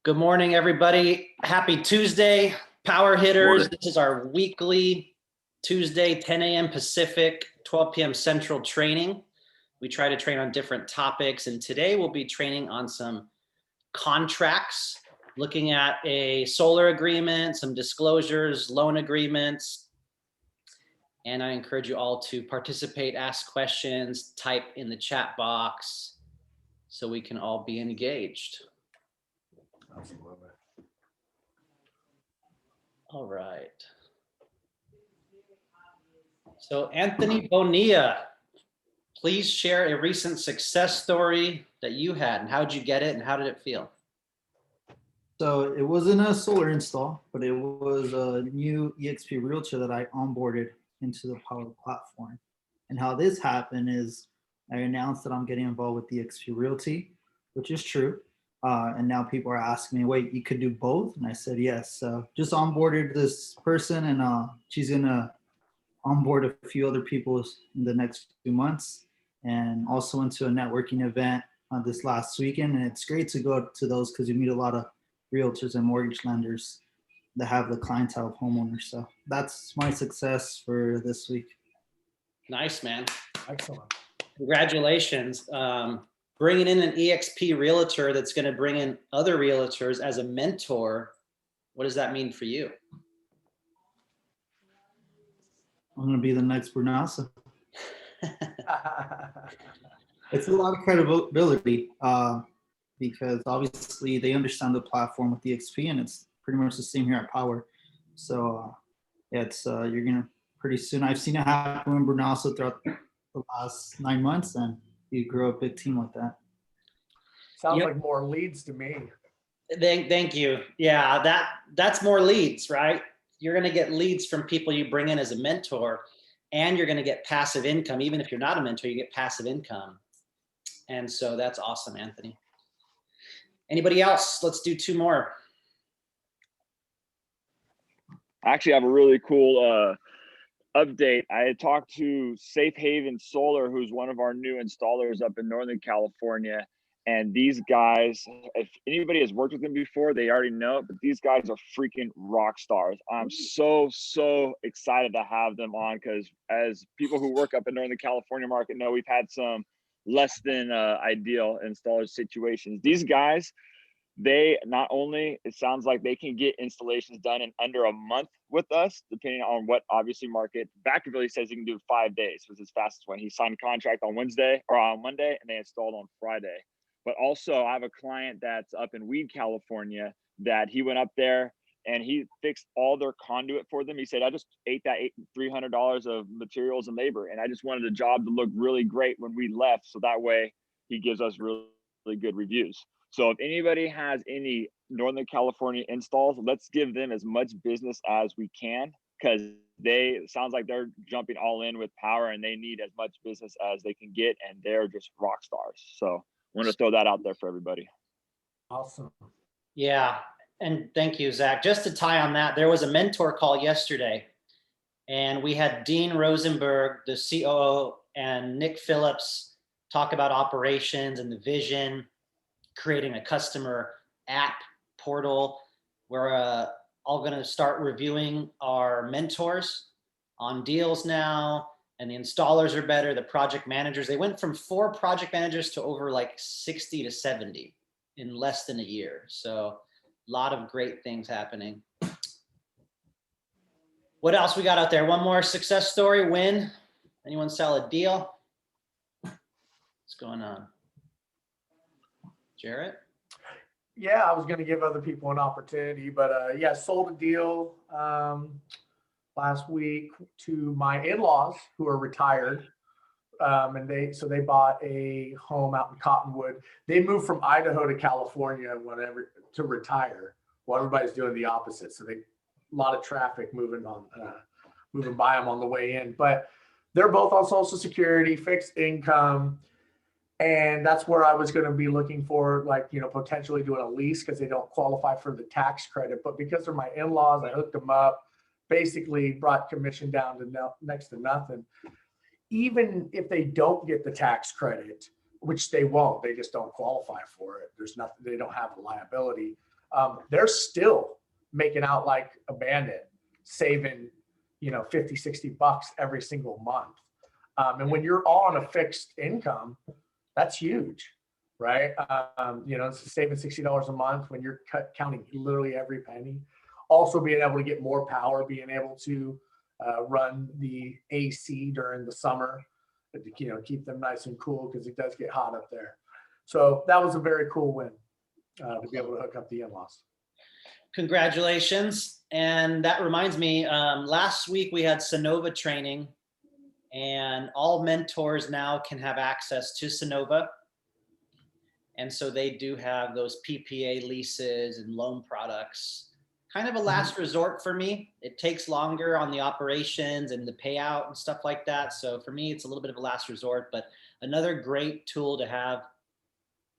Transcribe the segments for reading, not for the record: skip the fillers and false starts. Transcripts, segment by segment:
Good morning, everybody. Happy Tuesday, Powur Hitters. Morning. This is our weekly Tuesday, 10 a.m. Pacific, 12 p.m. Central training. We try to train on different topics, and today we'll be training on some contracts, looking at a solar agreement, some disclosures, loan agreements, and I encourage you all to participate, ask questions, type in the chat box so we can all be engaged. Absolutely. All right. So Anthony Bonilla, please share a recent success story that you had, and how did you get it and how did it feel? So it wasn't a solar install, but it was a new EXP realtor that I onboarded into the Powur platform. And how this happened is I announced that I'm getting involved with EXP Realty, which is true. And now people are asking me, wait, you could do both? And I said, yes. So just onboarded this person, and she's gonna onboard a few other people in the next few months, and also into a networking event this last weekend. And it's great to go to those because you meet a lot of realtors and mortgage lenders that have the clientele of homeowners. So that's my success for this week. Nice, man. Excellent. Congratulations. Bringing in an EXP realtor that's going to bring in other realtors as a mentor. What does that mean for you? I'm going to be the next Brunasso. It's a lot of credibility because obviously they understand the platform with EXP, and it's pretty much the same here at Powur. So yeah, it's you're going to pretty soon. I've seen it happen in Brunasso throughout the last 9 months, and you grow a big team like that. Sounds Yep. like more leads to me. Thank you. Yeah, that's more leads, right? You're going to get leads from people you bring in as a mentor, and you're going to get passive income. Even if you're not a mentor, you get passive income. And so that's awesome, Anthony. Anybody else? Let's do two more. I actually have a really cool update. I had talked to Safe Haven Solar, who's one of our new installers up in Northern California. And these guys, if anybody has worked with them before, they already know it, but these guys are freaking rock stars. I'm so excited to have them on, because as people who work up in Northern California market know, we've had some less than ideal installer situations. These guys, they not only, it sounds like they can get installations done in under a month with us, depending on what obviously market. Vacaville says he can do 5 days, was his fastest one. He signed a contract on Wednesday or on Monday, and they installed on Friday. But also I have a client that's up in Weed, California, that he went up there and he fixed all their conduit for them. He said, I just ate that $300 of materials and labor, and I just wanted the job to look really great when we left. So that way he gives us really good reviews. So if anybody has any Northern California installs, let's give them as much business as we can, because it sounds like they're jumping all in with Powur, and they need as much business as they can get, and they're just rock stars. So I want to throw that out there for everybody. Awesome. Yeah, and thank you, Zach. Just to tie on that, there was a mentor call yesterday, and we had Dean Rosenberg, the COO, and Nick Phillips talk about operations and the vision, creating a customer app portal. We're all going to start reviewing our mentors on deals now, and the installers are better. The project managers, they went from 4 project managers to over like 60 to 70 in less than a year. So a lot of great things happening. What else we got out there? One more success story, win. Anyone sell a deal? What's going on? Jarret? Yeah, I was going to give other people an opportunity, but yeah, sold a deal last week to my in-laws who are retired. And they bought a home out in Cottonwood. They moved from Idaho to California whenever to retire. Well, everybody's doing the opposite. So a lot of traffic moving by them on the way in, but they're both on Social Security, fixed income. And that's where I was going to be looking for, like, potentially doing a lease, because they don't qualify for the tax credit. But because they're my in-laws, I hooked them up, basically brought commission down to next to nothing. Even if they don't get the tax credit, which they won't, they just don't qualify for it. There's nothing, they don't have a liability. they're still making out like a bandit, saving, 50, 60 bucks every single month. And when you're on a fixed income, that's huge, right? It's saving $60 a month when you're counting literally every penny. Also being able to get more power, being able to run the AC during the summer, to keep them nice and cool, because it does get hot up there. So that was a very cool win to be able to hook up the in-laws. Congratulations. And that reminds me, last week we had Sonova training, and all mentors now can have access to Sonova. And so they do have those PPA leases and loan products. Kind of a last resort for me. It takes longer on the operations and the payout and stuff like that. So for me, it's a little bit of a last resort, but another great tool to have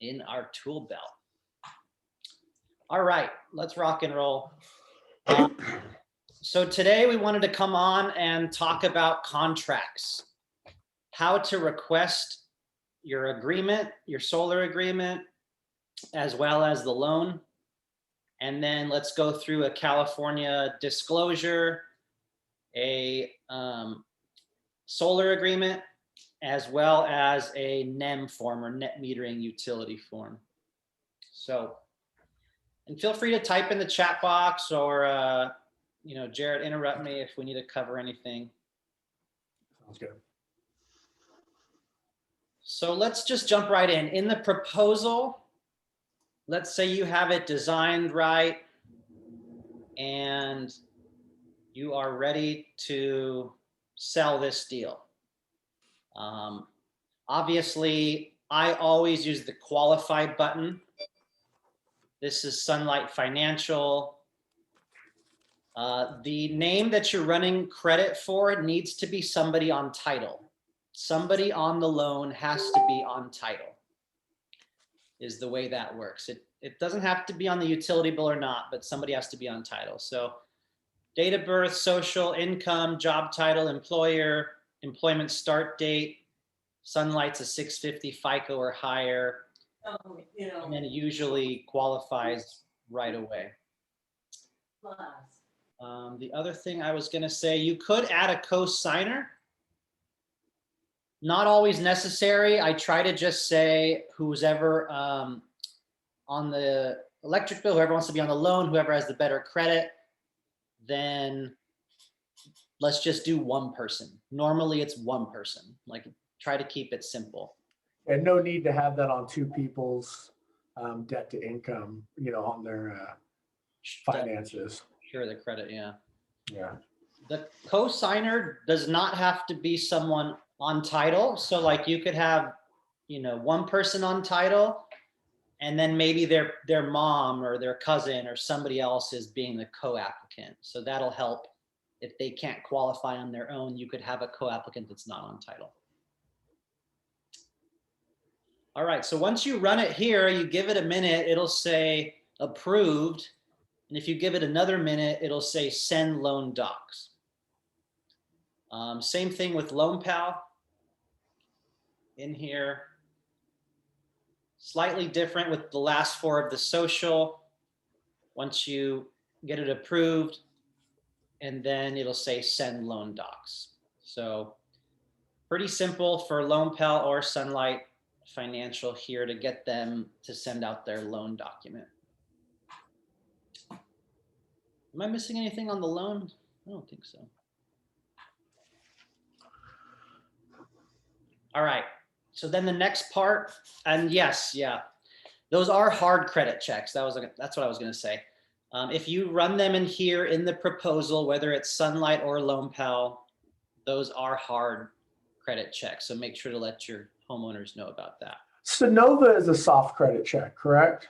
in our tool belt. All right, let's rock and roll. So today we wanted to come on and talk about contracts, how to request your agreement, your solar agreement, as well as the loan. And then let's go through a California disclosure, a solar agreement, as well as a NEM form, or net metering utility form. So, and feel free to type in the chat box, or Jarret, interrupt me if we need to cover anything. Sounds good. So let's just jump right in. In the proposal, let's say you have it designed right and you are ready to sell this deal. Obviously, I always use the qualify button. This is Sunlight Financial. The name that you're running credit for needs to be somebody on title. Somebody on the loan has to be on title, is the way that works. It doesn't have to be on the utility bill or not, but somebody has to be on title. So date of birth, social, income, job title, employer, employment start date. Sunlight's a 650 FICO or higher. And then it usually qualifies right away. The other thing I was going to say, you could add a co-signer. Not always necessary. I try to just say who's ever on the electric bill, whoever wants to be on the loan, whoever has the better credit, then let's just do one person. Normally it's one person. Like, try to keep it simple. And no need to have that on two people's debt to income, on their finances. Sure, the credit, yeah. Yeah. The co-signer does not have to be someone on title. So like you could have, one person on title, and then maybe their mom or their cousin or somebody else is being the co-applicant. So that'll help. If they can't qualify on their own, you could have a co-applicant that's not on title. All right, so once you run it here, you give it a minute, it'll say approved. And if you give it another minute, it'll say send loan docs. Same thing with LoanPal in here. Slightly different with the last four of the social. Once you get it approved, and then it'll say send loan docs. So pretty simple for LoanPal or Sunlight Financial here to get them to send out their loan document. Am I missing anything on the loan? I don't think so. All right, so then the next part, and yes, yeah, those are hard credit checks. That's what I was gonna say. If you run them in here in the proposal, whether it's Sunlight or LoanPal, those are hard credit checks. So make sure to let your homeowners know about that. Sonova is a soft credit check, correct?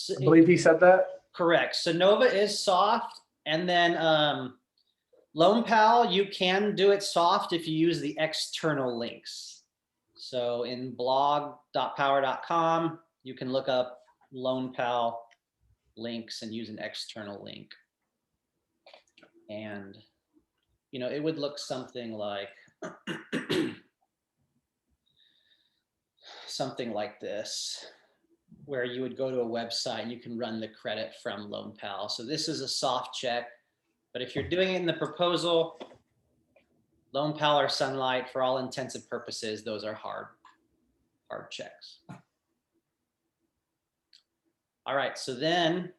I believe he said that. Correct. Sonova is soft, and then LoanPal, you can do it soft if you use the external links. So in blog.powur.com, you can look up LoanPal links and use an external link. And, it would look something like, something like this. where you would go to a website and you can run the credit from LoanPal. So this is a soft check, but if you're doing it in the proposal, LoanPal or Sunlight, for all intents and purposes, those are hard checks. All right, so then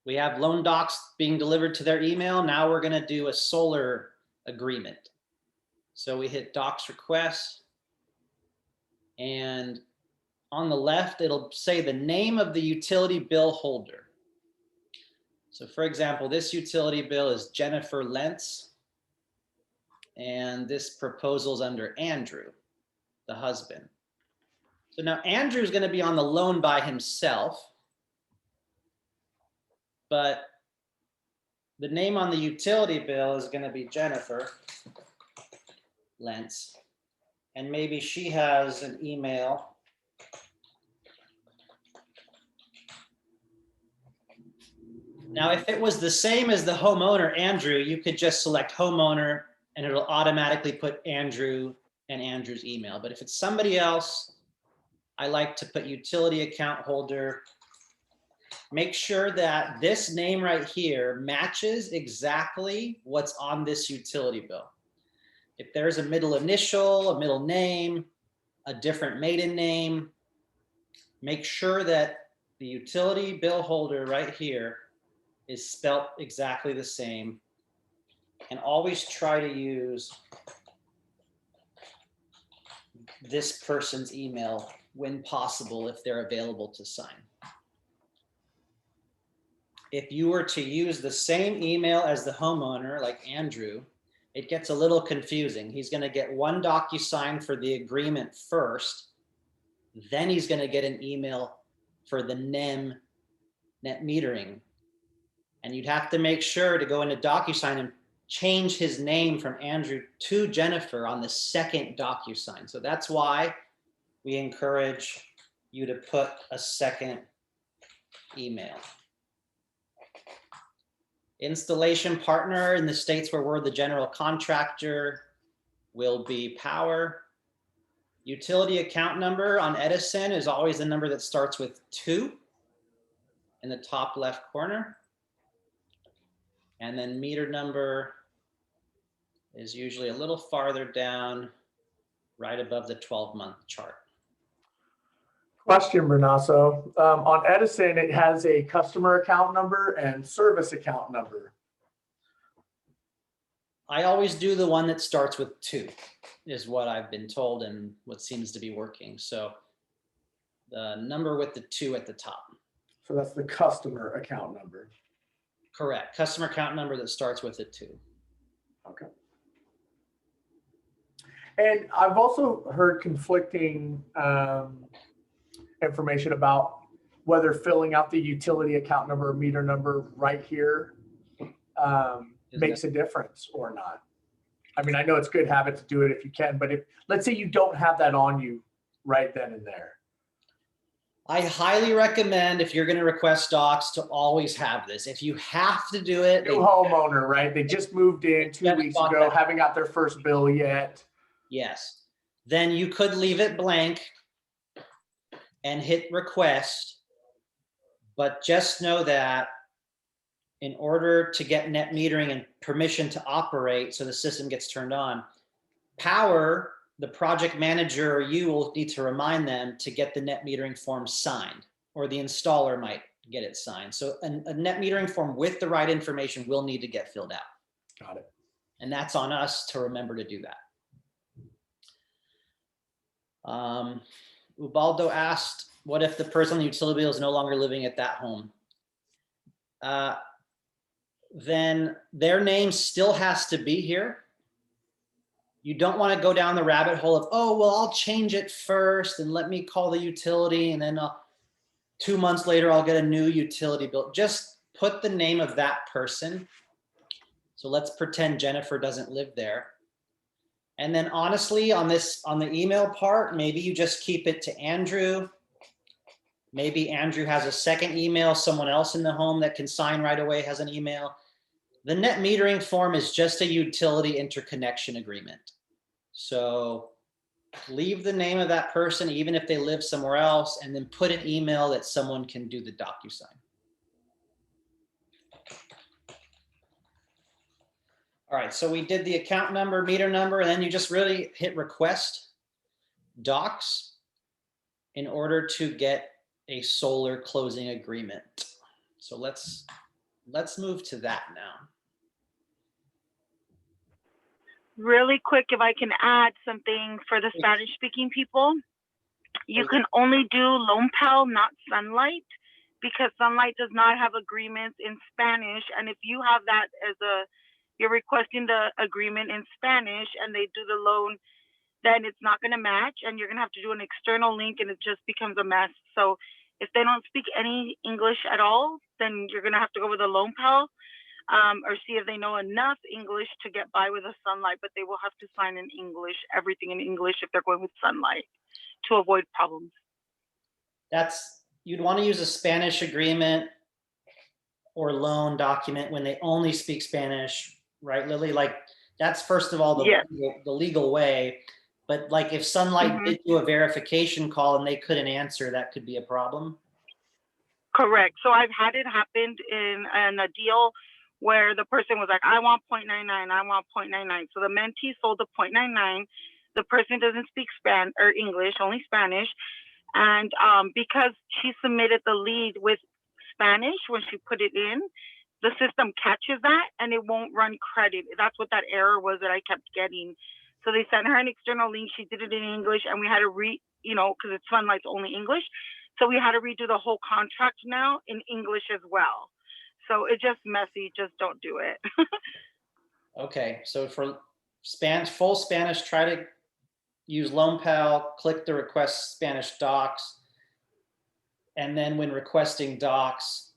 we have loan docs being delivered to their email. Now we're gonna do a solar agreement. So we hit docs request, and on the left, it'll say the name of the utility bill holder. So for example, this utility bill is Jennifer Lentz, and this proposal is under Andrew, the husband. So now Andrew's going to be on the loan by himself, but the name on the utility bill is going to be Jennifer Lentz, and maybe she has an email. Now, if it was the same as the homeowner, Andrew, you could just select homeowner and it'll automatically put Andrew and Andrew's email. But if it's somebody else, I like to put utility account holder. Make sure that this name right here matches exactly what's on this utility bill. If there's a middle initial, a middle name, a different maiden name, make sure that the utility bill holder right here is spelt exactly the same, and always try to use this person's email when possible if they're available to sign. If you were to use the same email as the homeowner, like Andrew, it gets a little confusing. He's going to get one DocuSign for the agreement first, then he's going to get an email for the NEM, net metering. And you'd have to make sure to go into DocuSign and change his name from Andrew to Jennifer on the second DocuSign. So that's why we encourage you to put a second email. Installation partner in the states where we're the general contractor will be Powur. Utility account number on Edison is always the number that starts with 2 in the top left corner. And then meter number is usually a little farther down, right above the 12-month chart. Question, Brunasso. On Edison, it has a customer account number and service account number. I always do the one that starts with 2, is what I've been told and what seems to be working. So the number with the 2 at the top. So that's the customer account number. Correct. Customer account number that starts with a 2. Okay. And I've also heard conflicting information about whether filling out the utility account number or meter number right here makes a difference or not. I mean, I know it's good habit to do it if you can, but if, let's say you don't have that on you right then and there. I highly recommend, if you're going to request docs, to always have this. If you have to do it. New homeowner, right? They just moved in 2 weeks ago, haven't got their first bill yet. Yes. Then you could leave it blank and hit request. But just know that in order to get net metering and permission to operate so the system gets turned on, Powur, the project manager, or you will need to remind them to get the net metering form signed, or the installer might get it signed. So a net metering form with the right information will need to get filled out. Got it. And that's on us to remember to do that. Ubaldo asked, what if the person on the utility bill is no longer living at that home? Then their name still has to be here. You don't want to go down the rabbit hole of, oh, well, I'll change it first and let me call the utility, and then 2 months later, I'll get a new utility bill. Just put the name of that person. So let's pretend Jennifer doesn't live there. And then honestly, on the email part, maybe you just keep it to Andrew. Maybe Andrew has a second email, someone else in the home that can sign right away has an email. The net metering form is just a utility interconnection agreement. So leave the name of that person, even if they live somewhere else, and then put an email that someone can do the DocuSign. All right, so we did the account number, meter number, and then you just really hit request docs in order to get a solar closing agreement. So let's move to that now. Really quick, if I can add something for the Spanish speaking people, you can only do Lone Pal, not Sunlight, because Sunlight does not have agreements in Spanish. And if you have that as you're requesting the agreement in Spanish and they do the loan, then it's not going to match and you're going to have to do an external link and it just becomes a mess. So if they don't speak any English at all, then you're going to have to go with a Lone Pal. Or see if they know enough English to get by with a Sunlight, but they will have to sign in English, everything in English if they're going with Sunlight to avoid problems. You'd want to use a Spanish agreement or loan document when they only speak Spanish, right, Lily? Like that's first of all the legal way, but like if Sunlight did do a verification call and they couldn't answer, that could be a problem. Correct. So I've had it happen in a deal where the person was like, I want 0.99, I want 0.99. So the mentee sold the 0.99. The person doesn't speak Spanish or English, only Spanish. And because she submitted the lead with Spanish when she put it in, the system catches that and it won't run credit. That's what that error was that I kept getting. So they sent her an external link. She did it in English and we had to because it's Sunlight's only English. So we had to redo the whole contract now in English as well. So it's just messy. Just don't do it. Okay, so for full Spanish, try to use Lone Pal, click the request Spanish docs. And then when requesting docs,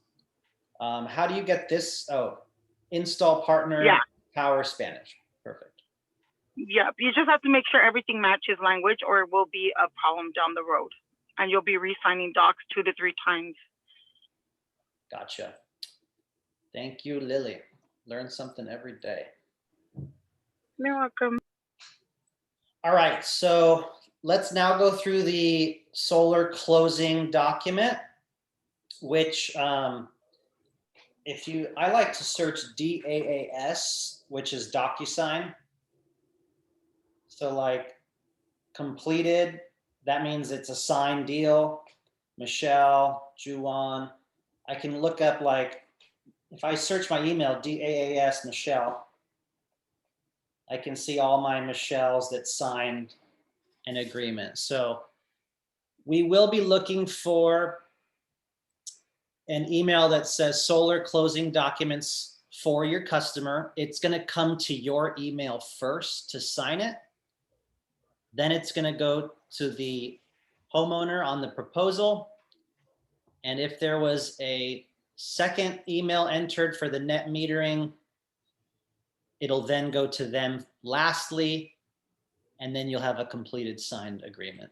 how do you get this? Oh, install partner, Powur Spanish. Perfect. Yep, you just have to make sure everything matches language or it will be a problem down the road. And you'll be re-signing docs 2 to 3 times. Gotcha. Thank you, Lily. Learn something every day. You're welcome. All right, so let's now go through the solar closing document, which I like to search DAAS, which is DocuSign. So like completed, that means it's a signed deal. Michelle, Juwan, I can look up like, if I search my email, DAAS Michelle, I can see all my Michelles that signed an agreement. So we will be looking for an email that says solar closing documents for your customer. It's going to come to your email first to sign it. Then it's going to go to the homeowner on the proposal. And if there was a second email entered for the net metering, it'll then go to them lastly, and then you'll have a completed signed agreement.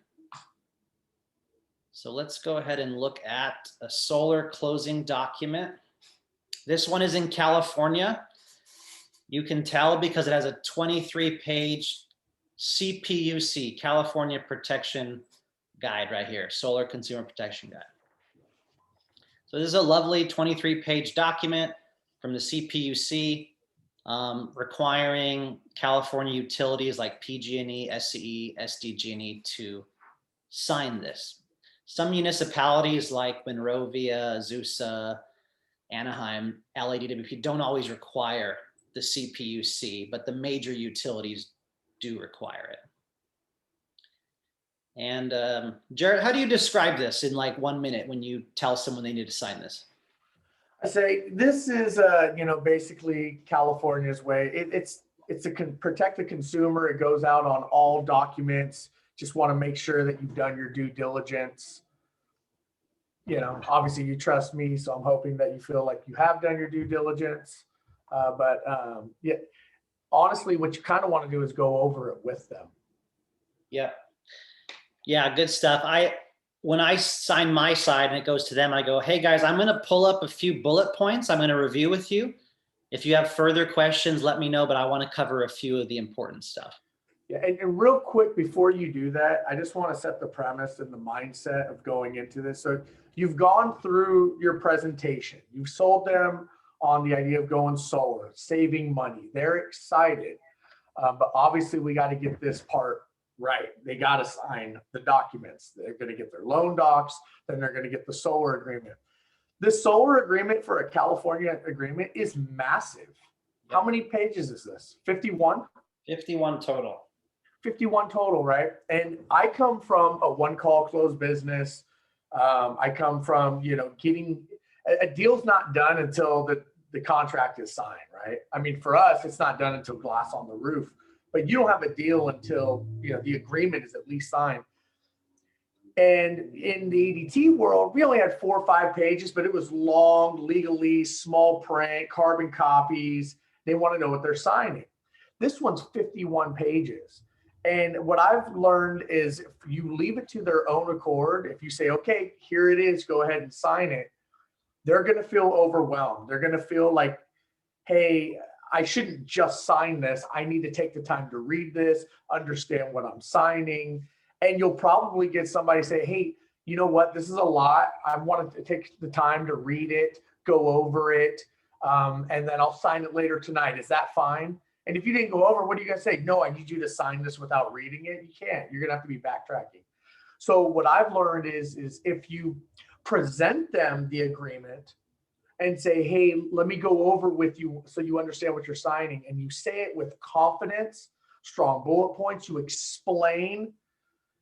So let's go ahead and look at a solar closing document. This one is in California. You can tell because it has a 23-page CPUC, California Protection Guide right here, Solar Consumer Protection Guide. So this is a lovely 23-page document from the CPUC requiring California utilities like PG&E, SCE, SDG&E to sign this. Some municipalities like Monrovia, Azusa, Anaheim, LADWP don't always require the CPUC, but the major utilities do require it. And Jarret, how do you describe this in like 1 minute when you tell someone they need to sign this? I say this is, basically California's way. It's to protect the consumer. It goes out on all documents. Just want to make sure that you've done your due diligence. Obviously you trust me, so I'm hoping that you feel like you have done your due diligence. Yeah, honestly, what you kind of want to do is go over it with them. Yeah. Yeah, good stuff. When I sign my side and it goes to them, I go, hey guys, I'm going to pull up a few bullet points. I'm going to review with you. If you have further questions, let me know, but I want to cover a few of the important stuff. Yeah, and real quick before you do that, I just want to set the premise and the mindset of going into this. So you've gone through your presentation. You've sold them on the idea of going solar, saving money. They're excited. But obviously we got to get this part right. They got to sign the documents. They're going to get their loan docs, then they're going to get the solar agreement. This solar agreement for a California agreement is massive. How many pages is this? 51? 51 total. 51 total, right? And I come from a one call close business. I come from, getting a deal's not done until the contract is signed, right? I mean, for us, it's not done until glass on the roof, but you don't have a deal until, the agreement is at least signed. And in the ADT world, we only had 4 or 5 pages, but it was long, legalese, small print, carbon copies. They want to know what they're signing. This one's 51 pages. And what I've learned is if you leave it to their own accord, if you say, okay, here it is, go ahead and sign it, they're going to feel overwhelmed. They're going to feel like, hey, I shouldn't just sign this. I need to take the time to read this, understand what I'm signing. And you'll probably get somebody say, hey, you know what? This is a lot. I want to take the time to read it, go over it, and then I'll sign it later tonight. Is that fine? And if you didn't go over, what are you going to say? No, I need you to sign this without reading it. You can't. You're going to have to be backtracking. So what I've learned is if you present them the agreement and say, hey, let me go over with you so you understand what you're signing, and you say it with confidence, strong bullet points, you explain,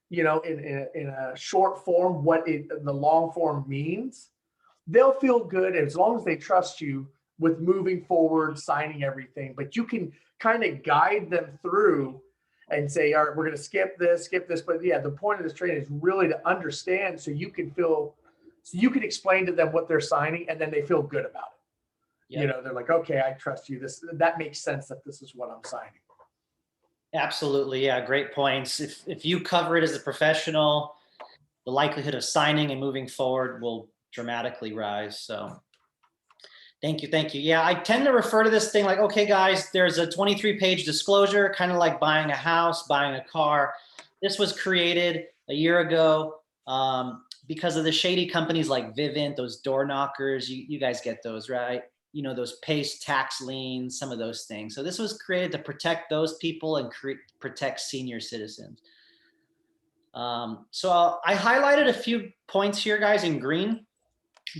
in a short form what the long form means, they'll feel good as long as they trust you with moving forward, signing everything. But you can kind of guide them through and say, all right, we're going to skip this. But yeah, the point of this training is really to understand so you can explain to them what they're signing, and then they feel good about it. Yep. They're like, okay, I trust you. That makes sense that this is what I'm signing. Absolutely. Yeah. Great points. If you cover it as a professional, the likelihood of signing and moving forward will dramatically rise. So thank you. Thank you. Yeah. I tend to refer to this thing like, okay, guys, there's a 23-page disclosure, kind of like buying a house, buying a car. This was created a year ago because of the shady companies like Vivint, those door knockers. You guys get those, right? Those PACE tax liens, some of those things. So this was created to protect those people and protect senior citizens. So I highlighted a few points here, guys, in green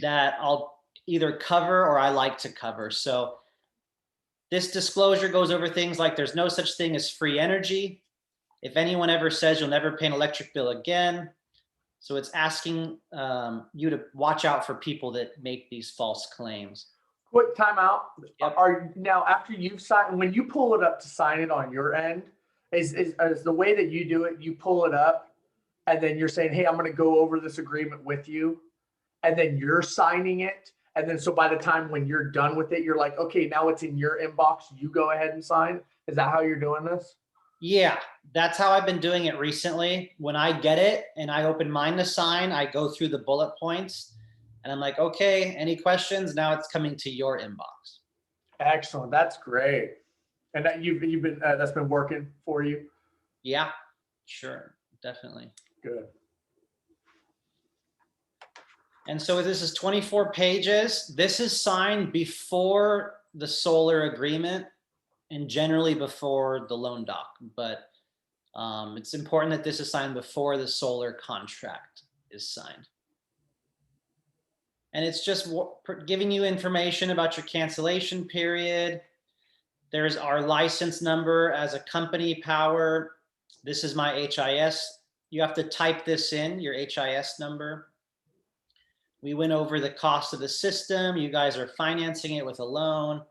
that I'll either cover or I like to cover. So this disclosure goes over things like there's no such thing as free energy. If anyone ever says you'll never pay an electric bill again. So it's asking you to watch out for people that make these false claims. Quick timeout. Yep. Now after you've signed, when you pull it up to sign it on your end, is the way that you do it, you pull it up and then you're saying, hey, I'm going to go over this agreement with you. And then you're signing it. And then so by the time when you're done with it, you're like, okay, now it's in your inbox. You go ahead and sign. Is that how you're doing this? Yeah, that's how I've been doing it recently. When I get it and I open mine to sign, I go through the bullet points and I'm like, okay, any questions? Now it's coming to your inbox. Excellent. That's great. And that you've been, that's been working for you? Yeah, sure. Definitely. Good. And so this is 24 pages. This is signed before the solar agreement and generally before the loan doc, but it's important that this is signed before the solar contract is signed. And it's just giving you information about your cancellation period. There's our license number as a company, Powur. This is my HIS. You have to type this in, your HIS number. We went over the cost of the system. You guys are financing it with a loan.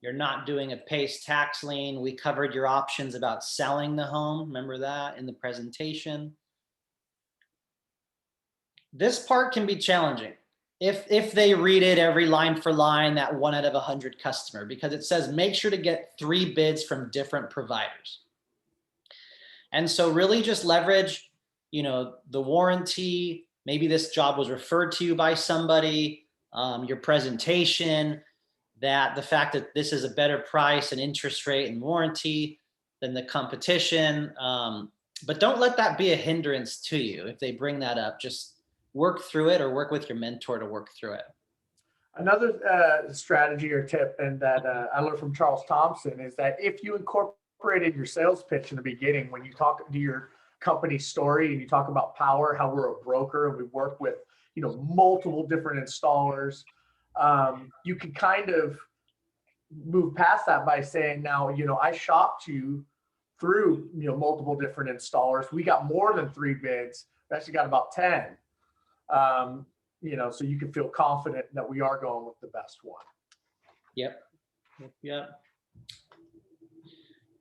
You're not doing a PACE tax lien. We covered your options about selling the home. Remember that in the presentation. This part can be challenging if they read it every line for line, that 1 out of 100 customer, because it says make sure to get 3 bids from different providers. And so really just leverage, the warranty. Maybe this job was referred to you by somebody, your presentation, that the fact that this is a better price and interest rate and warranty. than the competition. But don't let that be a hindrance to you. If they bring that up, just work through it or work with your mentor to work through it. Another strategy or tip, and that I learned from Charles Thompson, is that if you incorporated your sales pitch in the beginning, when you talk to your company story and you talk about Powur, how we're a broker and we work with, you know, multiple different installers, you can kind of move past that by saying, now, you know, I shopped you through, you know, multiple different installers. We got more than 3 bids. We actually got about 10. You know, so you can feel confident that we are going with the best one. Yep. Yep.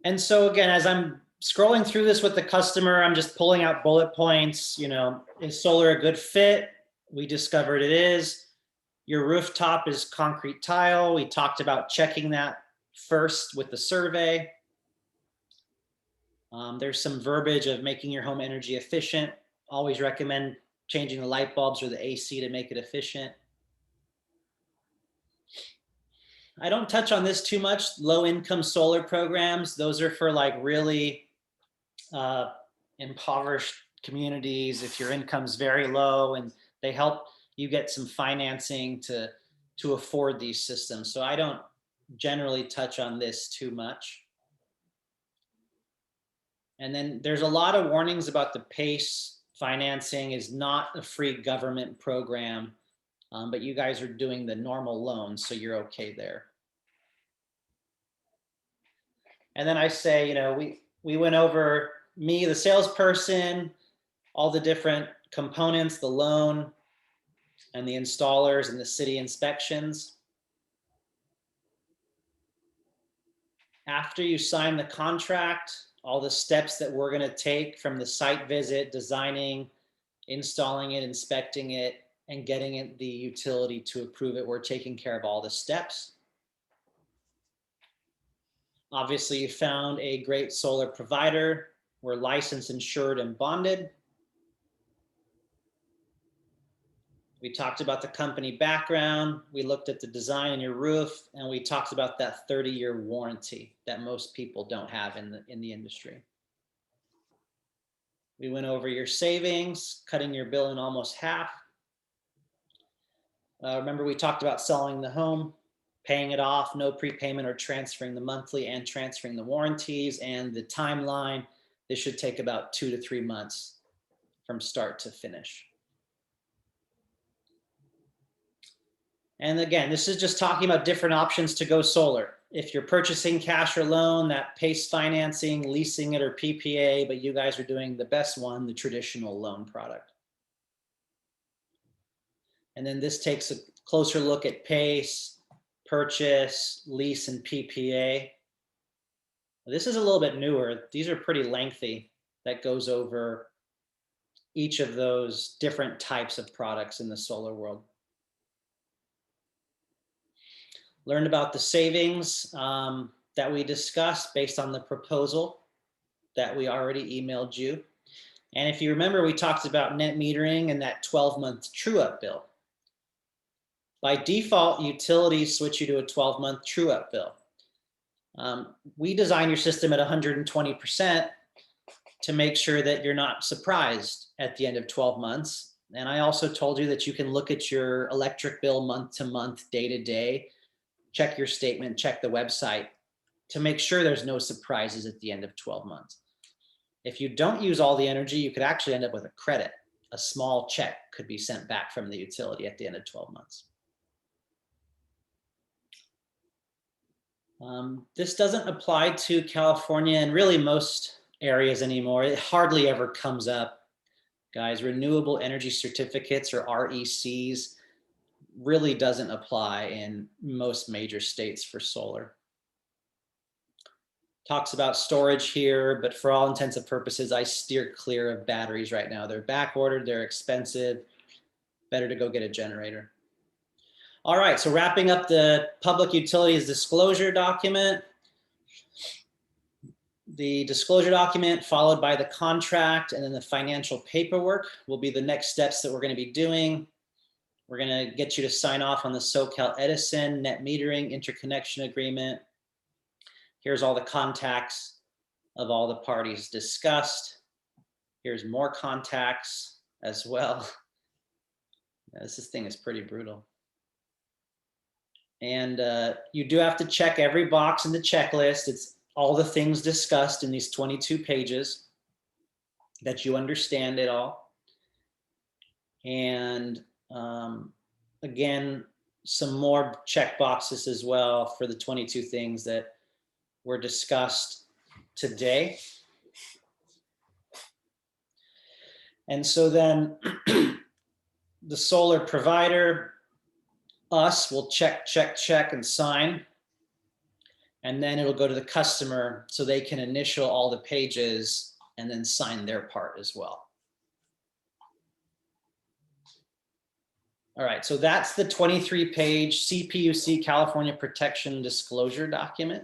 And so again, as I'm scrolling through this with the customer, I'm just pulling out bullet points. You know, is solar a good fit? We discovered it is. Your rooftop is concrete tile. We talked about checking that first with the survey. There's some verbiage of making your home energy efficient. Always recommend changing the light bulbs or the AC to make it efficient. I don't touch on this too much. Low income solar programs, those are for like really impoverished communities. If your income's very low, and they help you get some financing to afford these systems. So I don't generally touch on this too much. And then there's a lot of warnings about the PACE financing is not a free government program, but you guys are doing the normal loans, so you're okay there. And then I say, you know, we went over me, the salesperson, all the different components, the loan, and the installers and the city inspections. After you sign the contract, all the steps that we're going to take from the site visit, designing, installing it, inspecting it, and getting it the utility to approve it. We're taking care of all the steps. Obviously, you found a great solar provider. We're licensed, insured, and bonded. We talked about the company background. We looked at the design in your roof, and we talked about that 30-year warranty that most people don't have in the industry. We went over your savings, cutting your bill in almost half. Remember, we talked about selling the home, paying it off, no prepayment or transferring the monthly and transferring the warranties, and the timeline. This should take about 2 to 3 months from start to finish. And again, this is just talking about different options to go solar. If you're purchasing cash or loan, that PACE financing, leasing it, or PPA, but you guys are doing the best one, the traditional loan product. And then this takes a closer look at PACE, purchase, lease, and PPA. This is a little bit newer. These are pretty lengthy. That goes over each of those different types of products in the solar world. Learned about the savings that we discussed based on the proposal that we already emailed you. And if you remember, we talked about net metering and that 12-month true-up bill. By default, utilities switch you to a 12-month true-up bill. We design your system at 120% to make sure that you're not surprised at the end of 12 months. And I also told you that you can look at your electric bill month to month, day to day, check your statement, check the website to make sure there's no surprises at the end of 12 months. If you don't use all the energy, you could actually end up with a credit. A small check could be sent back from the utility at the end of 12 months. This doesn't apply to California and really most areas anymore. It hardly ever comes up. Guys, renewable energy certificates, or RECs, really doesn't apply in most major states for solar. Talks about storage here, but for all intents and purposes, I steer clear of batteries right now. They're back ordered, they're expensive. Better to go get a generator. All right, so wrapping up the public utilities disclosure document. The disclosure document followed by the contract and then the financial paperwork will be the next steps that we're going to be doing. We're going to get you to sign off on the SoCal Edison net metering interconnection agreement. Here's all the contacts of all the parties discussed. Here's more contacts as well. This thing is pretty brutal. And you do have to check every box in the checklist. It's all the things discussed in these 22 pages, that you understand it all. And again, some more check boxes as well for the 22 things that were discussed today. And so then the solar provider, us, will check, and sign. And then it'll go to the customer so they can initial all the pages and then sign their part as well. All right, so that's the 23-page CPUC California Protection Disclosure document.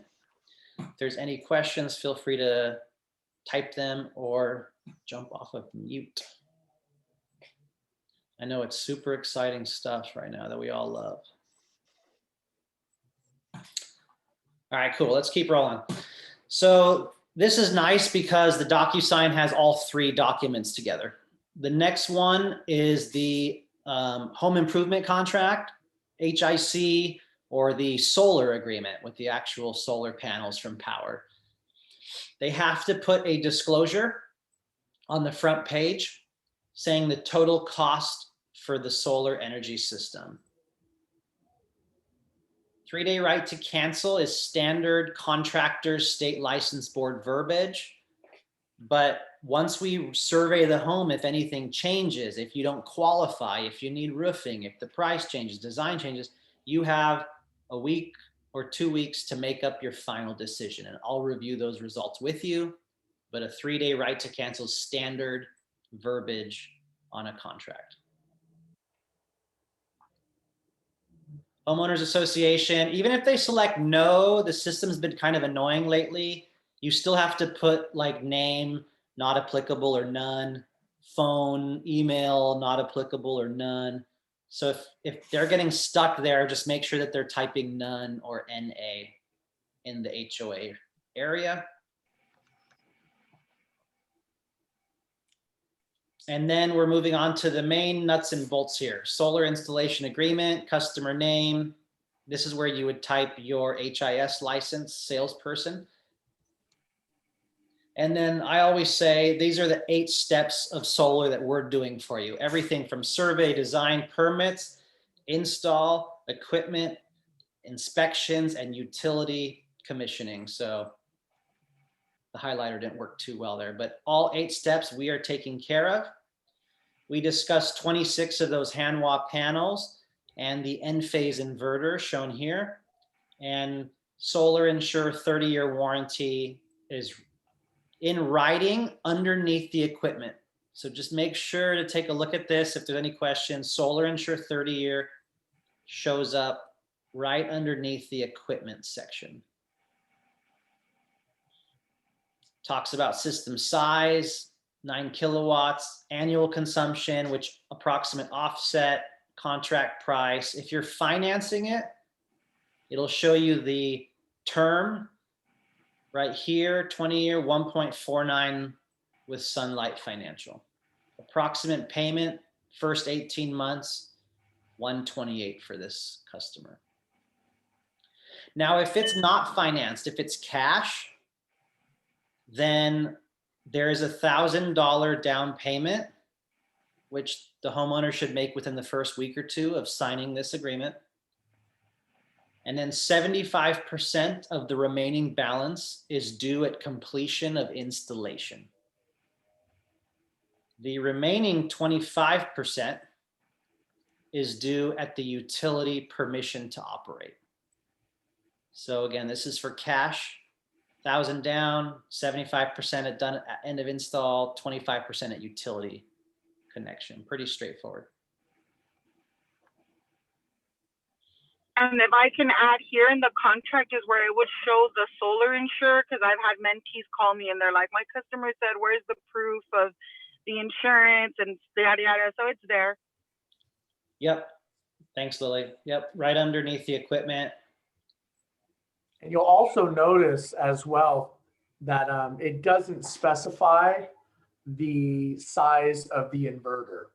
If there's any questions, feel free to type them or jump off of mute. I know it's super exciting stuff right now that we all love. All right, cool, let's keep rolling. So this is nice because the DocuSign has all three documents together. The next one is the home improvement contract, HIC, or the solar agreement with the actual solar panels from Powur. They have to put a disclosure on the front page saying the total cost for the solar energy system. 3-day right to cancel is standard contractors state license board verbiage. But once we survey the home, if anything changes, if you don't qualify, if you need roofing, if the price changes, design changes, you have a week or 2 weeks to make up your final decision. And I'll review those results with you. But a 3-day right to cancel is standard verbiage on a contract. Homeowners Association, even if they select no, the system's been kind of annoying lately. You still have to put like name, not applicable or none, phone, email, not applicable or none. So if they're getting stuck there, just make sure that they're typing none or NA in the HOA area. And then we're moving on to the main nuts and bolts here. Solar installation agreement, customer name. This is where you would type your HIS license, salesperson. And then I always say, these are the 8 steps of solar that we're doing for you. Everything from survey, design, permits, install, equipment, inspections, and utility commissioning. So the highlighter didn't work too well there, but all 8 steps we are taking care of. We discussed 26 of those Hanwha panels and the Enphase inverter shown here. And Solar Insure 30-year warranty is in writing underneath the equipment. So just make sure to take a look at this. If there's any questions, Solar Insure 30-year shows up right underneath the equipment section. Talks about system size, 9 kilowatts, annual consumption, which approximate offset, contract price. If you're financing it, it'll show you the term right here, 20-year, 1.49 with Sunlight Financial. Approximate payment, first 18 months, 128 for this customer. Now, if it's not financed, if it's cash, then there is $1,000 down payment, which the homeowner should make within the first week or 2 of signing this agreement. And then 75% of the remaining balance is due at completion of installation. The remaining 25% is due at the utility permission to operate. So again, this is for cash, 1,000 down, 75% at done at end of install, 25% at utility connection. Pretty straightforward. And if I can add, here in the contract is where it would show the solar insure, because I've had mentees call me and they're like, my customer said, where's the proof of the insurance and yada yada. So it's there. Yep. Thanks, Lily. Yep. Right underneath the equipment. And you'll also notice as well, that it doesn't specify the size of the inverter.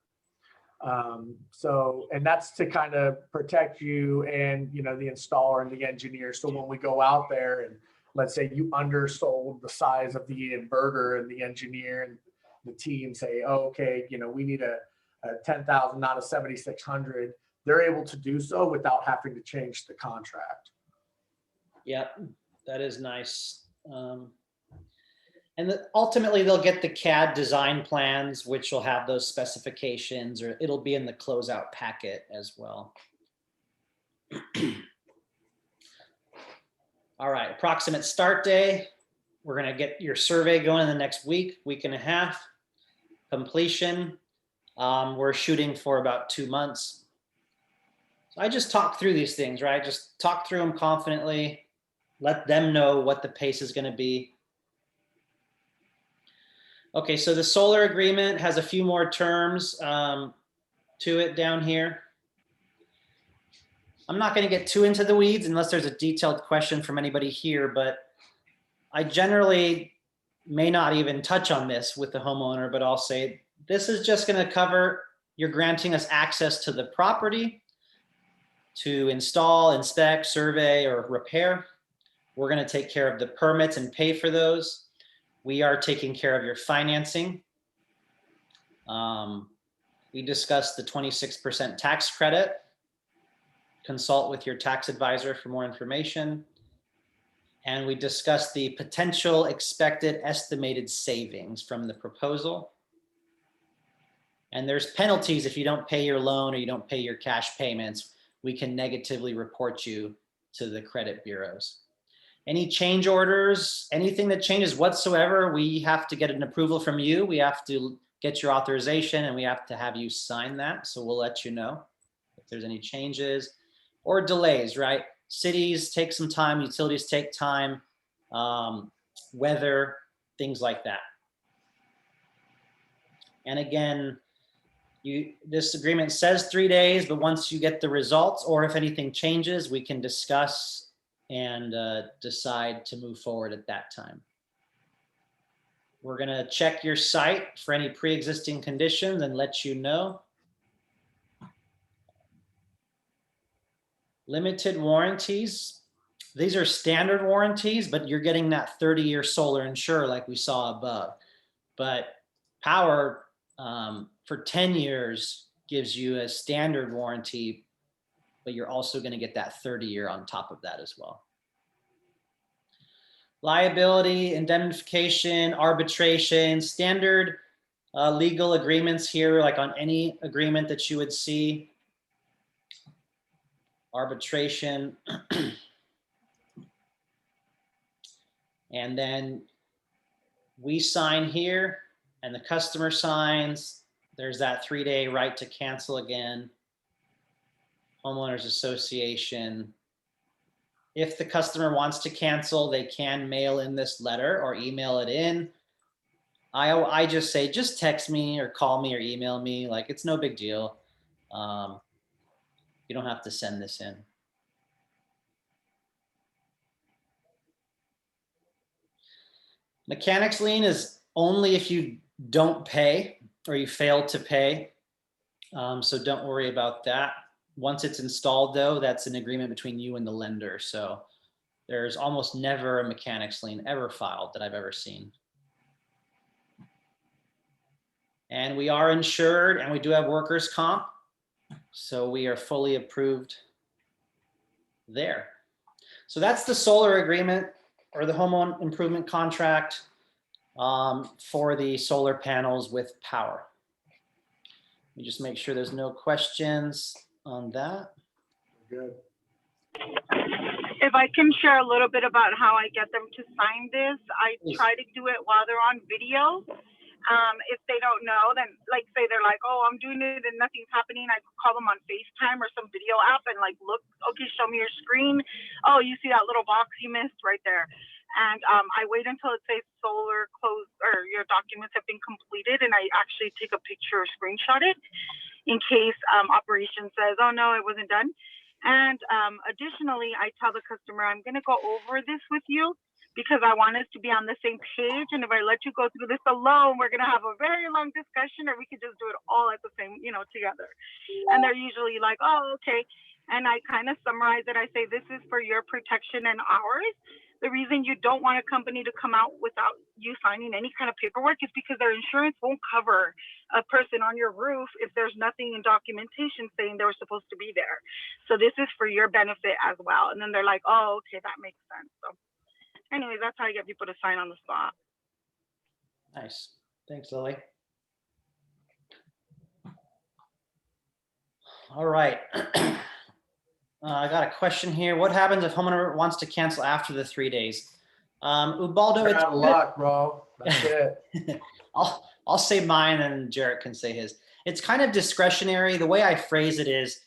And that's to kind of protect you and, you know, the installer and the engineer. So when we go out there and let's say you undersold the size of the inverter, and the engineer and the team say, oh, okay, you know, we need a 10,000, not a 7,600. They're able to do so without having to change the contract. Yep, that is nice. And ultimately they'll get the CAD design plans, which will have those specifications, or it'll be in the closeout packet as well. All right, approximate start day. We're gonna get your survey going in the next week and a half. Completion, we're shooting for about 2 months. So I just talk through these things, right? Just talk through them confidently, let them know what the pace is gonna be. Okay, so the solar agreement has a few more terms to it down here. I'm not going to get too into the weeds unless there's a detailed question from anybody here, but I generally may not even touch on this with the homeowner, but I'll say this is just going to cover, you're granting us access to the property to install, inspect, survey, or repair. We're going to take care of the permits and pay for those. We are taking care of your financing. We discussed the 26% tax credit. Consult with your tax advisor for more information. And we discussed the potential expected estimated savings from the proposal. And there's penalties if you don't pay your loan or you don't pay your cash payments. We can negatively report you to the credit bureaus. Any change orders, anything that changes whatsoever, we have to get an approval from you. We have to get your authorization and we have to have you sign that. So we'll let you know if there's any changes or delays, right? Cities take some time, utilities take time, weather, things like that. And again, this agreement says 3 days, but once you get the results or if anything changes, we can discuss and decide to move forward at that time. We're gonna check your site for any pre-existing conditions and let you know. Limited warranties. These are standard warranties, but you're getting that 30-year solar insure like we saw above. But Powur for 10 years gives you a standard warranty, but you're also going to get that 30-year on top of that as well. Liability, indemnification, arbitration, standard legal agreements here, like on any agreement that you would see. Arbitration. And then we sign here and the customer signs. There's that 3-day right to cancel again. Homeowners Association. If the customer wants to cancel, they can mail in this letter or email it in. I just say, just text me or call me or email me. Like, it's no big deal. You don't have to send this in. Mechanics lien is only if you don't pay or you fail to pay. So don't worry about that. Once it's installed though, that's an agreement between you and the lender. So there's almost never a mechanics lien ever filed that I've ever seen. And we are insured and we do have workers' comp. So we are fully approved there. So that's the solar agreement or the home improvement contract for the solar panels with Powur. Let me just make sure there's no questions on that. Good. If I can share a little bit about how I get them to sign this, I try to do it while they're on video. If they don't know, then like say they're like, oh, I'm doing it and nothing's happening. I call them on FaceTime or some video app and like, look, okay, show me your screen. Oh, you see that little box you missed right there. And I wait until it says solar closed or your documents have been completed. And I actually take a picture or screenshot it in case operations says, oh no, it wasn't done. And additionally, I tell the customer, I'm going to go over this with you because I want us to be on the same page. And if I let you go through this alone, we're going to have a very long discussion, or we could just do it all at the same, together. And they're usually like, oh, okay. And I kind of summarize it. I say, this is for your protection and ours. The reason you don't want a company to come out without you signing any kind of paperwork is because their insurance won't cover a person on your roof if there's nothing in documentation saying they were supposed to be there. So this is for your benefit as well. And then they're like, oh, okay, that makes sense. So anyways, that's how I get people to sign on the spot. Nice. Thanks, Lily. All right. I got a question here. What happens if homeowner wants to cancel after the 3 days? Ubaldo, You're out of luck, bro. That's it. I'll say mine and Jarret can say his. It's kind of discretionary. The way I phrase it is,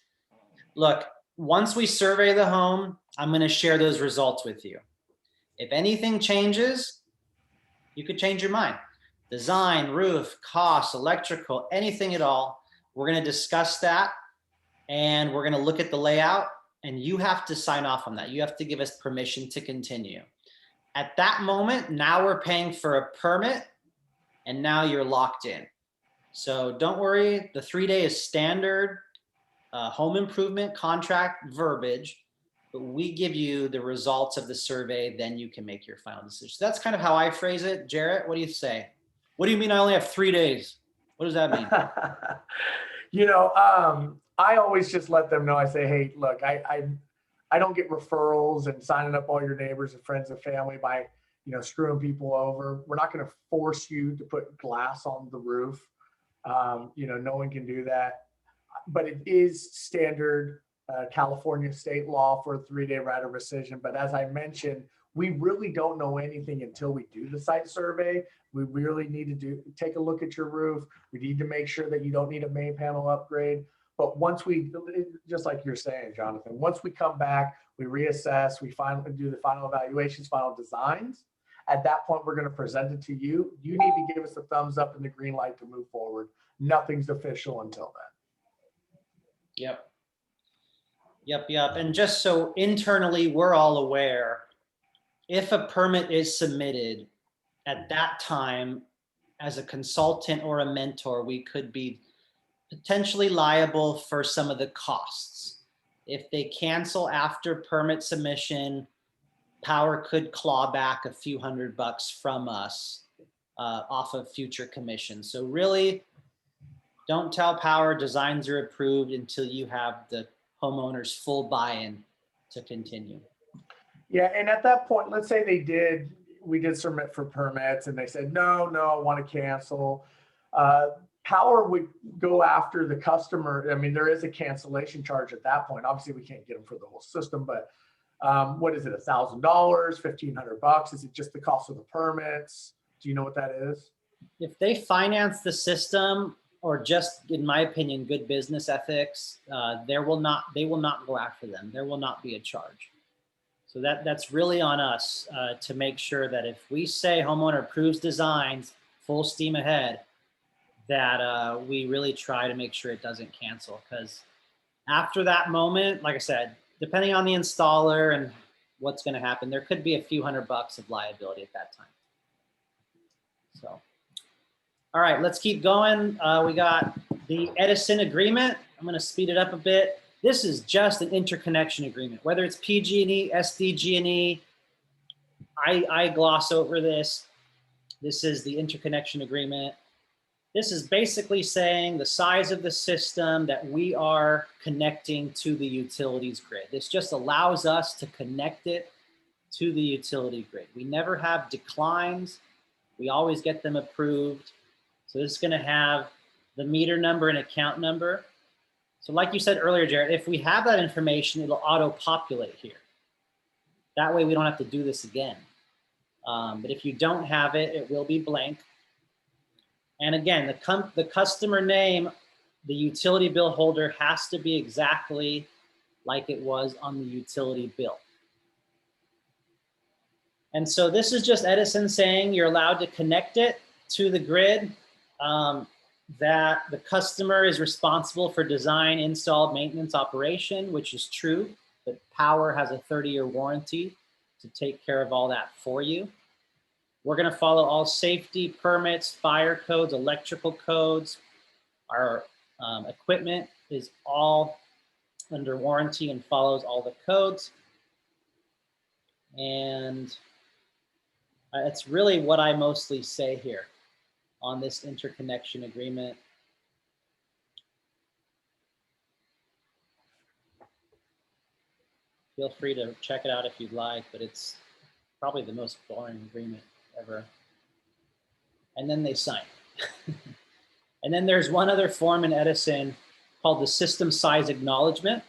look, once we survey the home, I'm going to share those results with you. If anything changes, you could change your mind. Design, roof, cost, electrical, anything at all. We're going to discuss that, and we're going to look at the layout, and you have to sign off on that. You have to give us permission to continue. At that moment, now we're paying for a permit, and now you're locked in. So don't worry, the 3-day is standard home improvement contract verbiage, but we give you the results of the survey, then you can make your final decision. So that's kind of how I phrase it. Jarret, what do you say? What do you mean I only have 3 days? What does that mean? I always just let them know. I say, hey, look, I don't get referrals and signing up all your neighbors and friends and family by, screwing people over. We're not going to force you to put glass on the roof. No one can do that. But it is standard California state law for a 3-day right of rescission. But as I mentioned, we really don't know anything until we do the site survey. We really need to take a look at your roof. We need to make sure that you don't need a main panel upgrade. But once we, just like you're saying, Jonathan, once we come back, we reassess, we do the final evaluations, final designs. At that point, we're going to present it to you. You need to give us a thumbs up and the green light to move forward. Nothing's official until then. Yep. And just so internally we're all aware, if a permit is submitted at that time, as a consultant or a mentor, we could be potentially liable for some of the costs. If they cancel after permit submission, Powur could claw back a few $100 from us off of future commissions. So really, don't tell Powur designs are approved until you have the homeowner's full buy-in to continue. Yeah, and at that point, let's say we did submit for permits and they said, no, I want to cancel. Powur would go after the customer. I mean, there is a cancellation charge at that point. Obviously, we can't get them for the whole system, but what is it, $1,000, $1,500? Is it just the cost of the permits? Do you know what that is? If they finance the system, or just, in my opinion, good business ethics, they will not go after them. There will not be a charge. So that's really on us to make sure that if we say homeowner approves designs, full steam ahead, that we really try to make sure it doesn't cancel. Because after that moment, like I said, depending on the installer and what's going to happen, there could be a few $100 of liability at that time. So, all right, let's keep going. We got the Edison agreement. I'm going to speed it up a bit. This is just an interconnection agreement, whether it's PG&E, SDG&E. I gloss over this. This is the interconnection agreement. This is basically saying the size of the system that we are connecting to the utilities grid. This just allows us to connect it to the utility grid. We never have declines. We always get them approved. So this is going to have the meter number and account number. So like you said earlier, Jarret, if we have that information, it'll auto-populate here. That way we don't have to do this again. But if you don't have it, it will be blank. And again, the customer name, the utility bill holder has to be exactly like it was on the utility bill. And so this is just Edison saying you're allowed to connect it to the grid, that the customer is responsible for design, install, maintenance, operation, which is true, but Powur has a 30-year warranty. to take care of all that for you. We're going to follow all safety permits, fire codes, electrical codes. Our equipment is all under warranty and follows all the codes. And it's really what I mostly say here on this interconnection agreement. Feel free to check it out if you'd like, but it's probably the most boring agreement ever. And then they sign. And then there's one other form in Edison called the system size acknowledgement.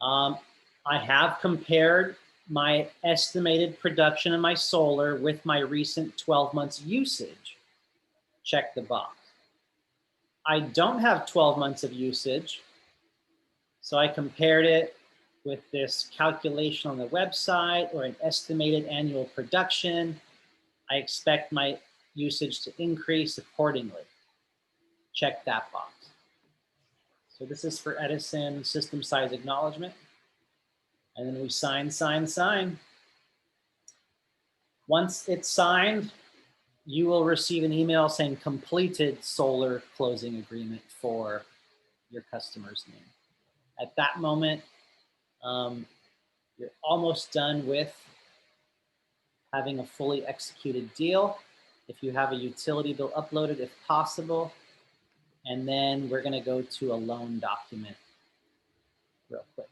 I have compared my estimated production of my solar with my recent 12 months usage. Check the box. I don't have 12 months of usage, so I compared it with this calculation on the website or an estimated annual production. I expect my usage to increase accordingly. Check that box. So this is for Edison system size acknowledgement. And then we sign, sign, sign. Once it's signed, you will receive an email saying completed solar closing agreement for your customer's name. At that moment, you're almost done with having a fully executed deal. If you have a utility bill uploaded, if possible, and then we're going to go to a loan document real quick.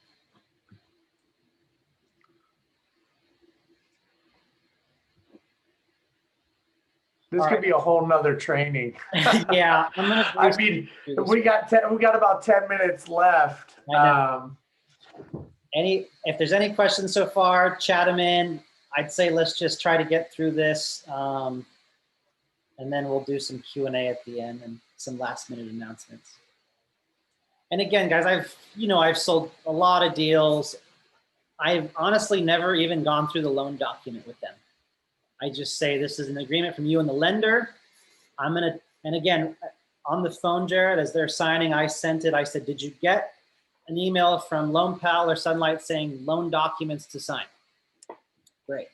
This could be a whole nother training. Yeah, I'm gonna. I mean, we got about 10 minutes left. If there's any questions so far, chat them in. I'd say let's just try to get through this, and then we'll do some Q&A at the end and some last minute announcements. And again, guys, I've sold a lot of deals. I've honestly never even gone through the loan document with them. I just say this is an agreement from you and the lender. And again, on the phone, Jarret, as they're signing, I sent it. I said, did you get an email from Loan Pal or Sunlight saying loan documents to sign? Great.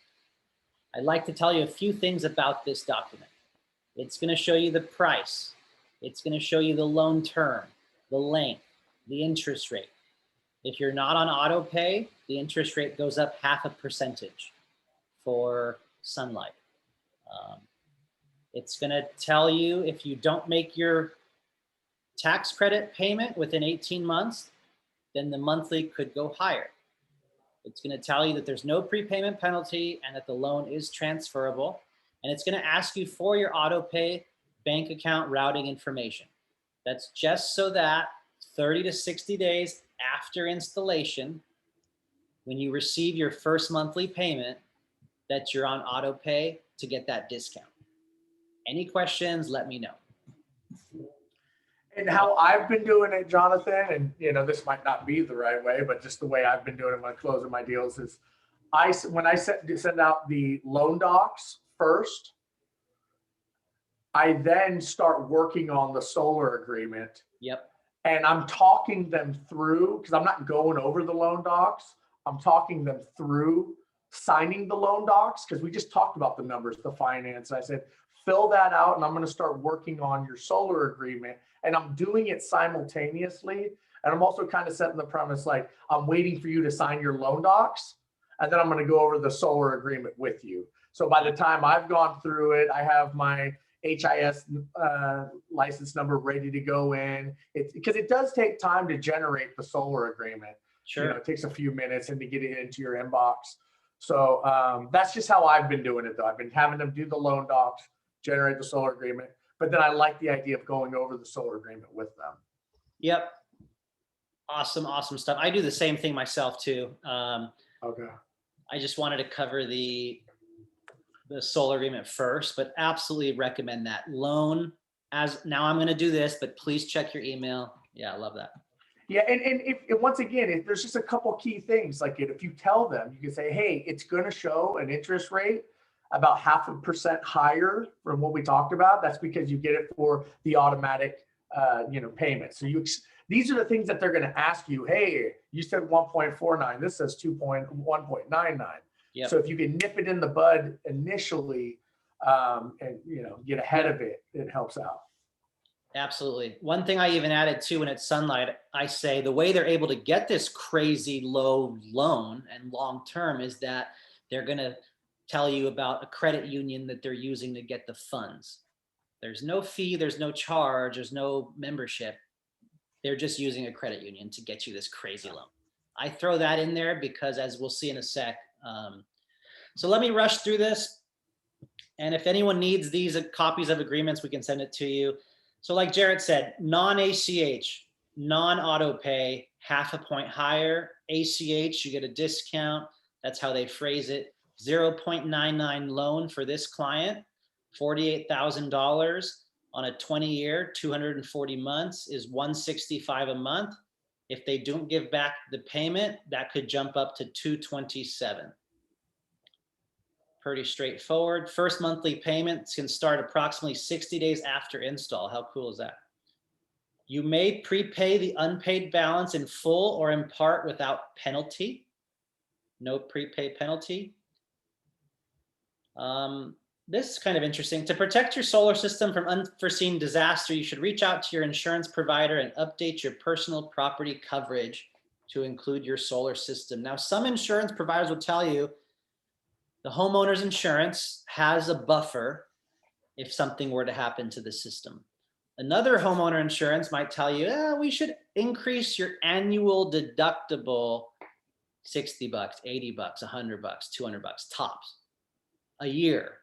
I'd like to tell you a few things about this document. It's going to show you the price. It's going to show you the loan term, the length, the interest rate. If you're not on auto pay, the interest rate goes up 0.5% for Sunlight. It's going to tell you if you don't make your tax credit payment within 18 months, then the monthly could go higher. It's going to tell you that there's no prepayment penalty and that the loan is transferable. And it's going to ask you for your auto pay bank account routing information. That's just so that 30 to 60 days after installation, when you receive your first monthly payment, that you're on auto pay to get that discount. Any questions, let me know. And how I've been doing it, Jonathan, and this might not be the right way, but just the way I've been doing it when closing my deals is when I send out the loan docs first, I then start working on the solar agreement. Yep. And I'm talking them through, because I'm not going over the loan docs. I'm talking them through signing the loan docs, because we just talked about the numbers, the finance. I said, fill that out, and I'm going to start working on your solar agreement. And I'm doing it simultaneously. And I'm also kind of setting the premise like, I'm waiting for you to sign your loan docs, and then I'm going to go over the solar agreement with you. So by the time I've gone through it, I have my HIS license number ready to go in. Because it does take time to generate the solar agreement. Sure. It takes a few minutes and to get it into your inbox. So that's just how I've been doing it, though. I've been having them do the loan docs, generate the solar agreement, but then I like the idea of going over the solar agreement with them. Yep. Awesome, awesome stuff. I do the same thing myself too. Okay. I just wanted to cover the solar agreement first, but absolutely recommend that loan. As now I'm going to do this, but please check your email. Yeah, I love that. Yeah, and if once again, if there's just a couple key things, like if you tell them, you can say, hey, it's going to show an interest rate about 0.5% higher from what we talked about. That's because you get it for the automatic, payment. So these are the things that they're going to ask you. Hey, You said 1.49. This says 1.99. Yep. So if you can nip it in the bud initially, and get ahead of it, it helps out. Absolutely. One thing I even added too, when it's sunlight, I say the way they're able to get this crazy low loan and long-term is that they're going to tell you about a credit union that they're using to get the funds. There's no fee, there's no charge, there's no membership. They're just using a credit union to get you this crazy loan. I throw that in there because, as we'll see in a sec. So let me rush through this. And if anyone needs these copies of agreements, we can send it to you. So like Jarret said, non-ACH, non-auto pay, half a point higher. ACH, you get a discount. That's how they phrase it. 0.99 loan for this client, $48,000 on a 20-year, 240 months is $165 a month. If they don't give back the payment, that could jump up to $227. Pretty straightforward. First monthly payments can start approximately 60 days after install. How cool is that? You may prepay the unpaid balance in full or in part without penalty. No prepay penalty. This is kind of interesting. To protect your solar system from unforeseen disaster, you should reach out to your insurance provider and update your personal property coverage to include your solar system. Now, some insurance providers will tell you the homeowner's insurance has a buffer if something were to happen to the system. Another homeowner insurance might tell you, we should increase your annual deductible $60, $80, $100, $200 tops a year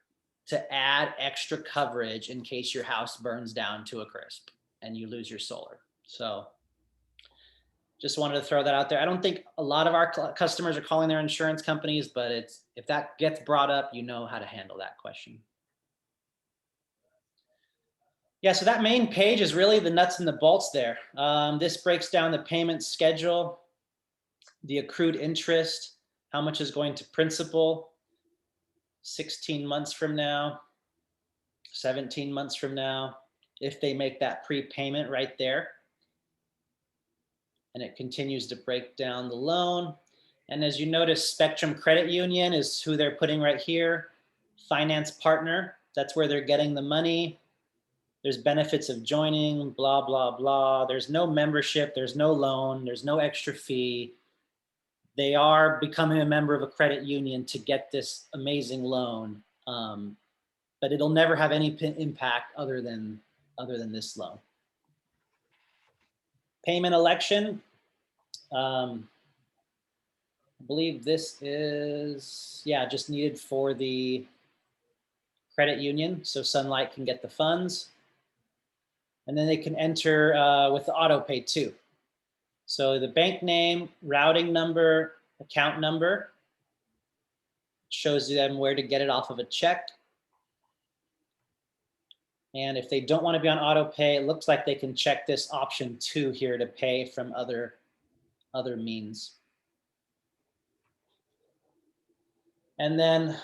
to add extra coverage in case your house burns down to a crisp and you lose your solar. So just wanted to throw that out there. I don't think a lot of our customers are calling their insurance companies, but if that gets brought up, you know how to handle that question. Yeah, so that main page is really the nuts and the bolts there. This breaks down the payment schedule, the accrued interest, how much is going to principal 16 months from now, 17 months from now, if they make that prepayment right there. And it continues to break down the loan. And as you notice, Spectrum Credit Union is who they're putting right here. Finance partner, that's where they're getting the money. There's benefits of joining, blah, blah, blah. There's no membership, there's no loan, there's no extra fee. They are becoming a member of a credit union to get this amazing loan. But it'll never have any impact other than this loan. Payment election. I believe this is, just needed for the credit union so Sunlight can get the funds. And then they can enter with the auto pay too. So the bank name, routing number, account number, shows them where to get it off of a check. And if they don't want to be on auto pay, it looks like they can check this option 2 here to pay from other means. And then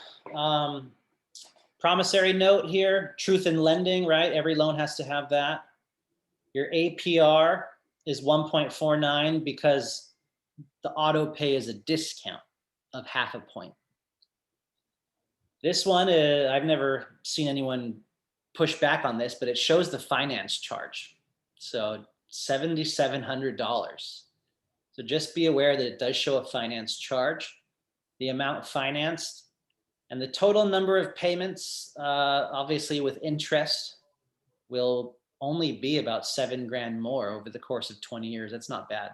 promissory note here, truth in lending, right? Every loan has to have that. Your APR is 1.49 because the auto pay is a discount of half a point. This one, I've never seen anyone push back on this, but it shows the finance charge. So $7,700. So just be aware that it does show a finance charge, the amount financed, and the total number of payments, obviously with interest, will only be about $7,000 more over the course of 20 years. That's not bad.